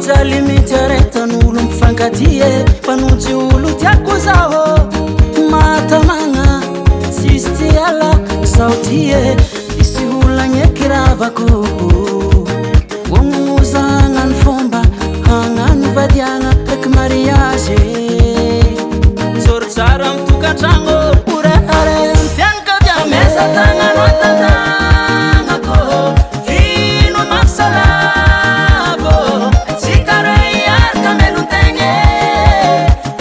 limitaretan'olo mifankatie fanojy olo tiako zaho matamagna tsisy tiala zaho tie isy olagny kiravako ognozanany fomba hagnano vadiagna eky mariage zory tsara mitokantragno orehare fianakavia mesa tagnano atatagnako vino masalavo tsikare iaraka melontegny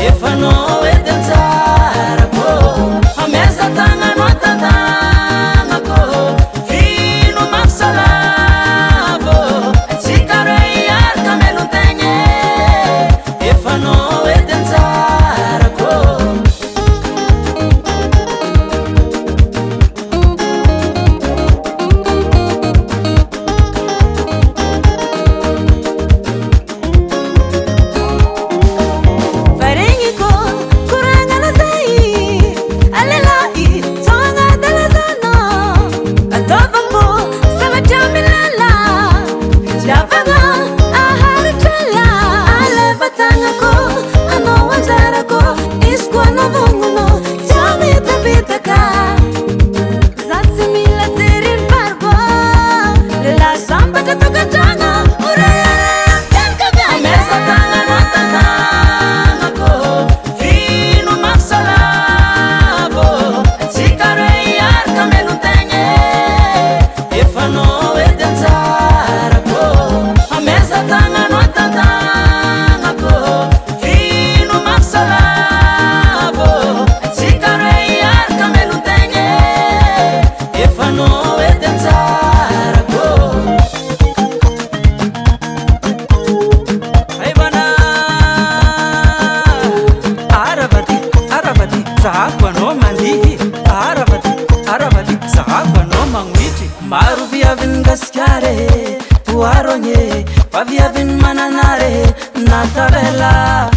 efanao edentsarako amesa tagnano atatagnako vino masalavo tsikare iaraka melontegny efanao edentsarako maro viavin gaskare tuaronye paviavin mananare natabella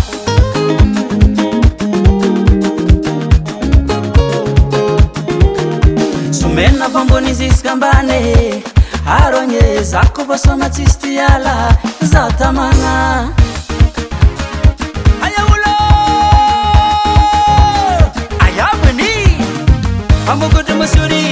sumena bomboniziskambane aronye zako basoma tsistiala zatamana ayaulo ayabni amogodo masuri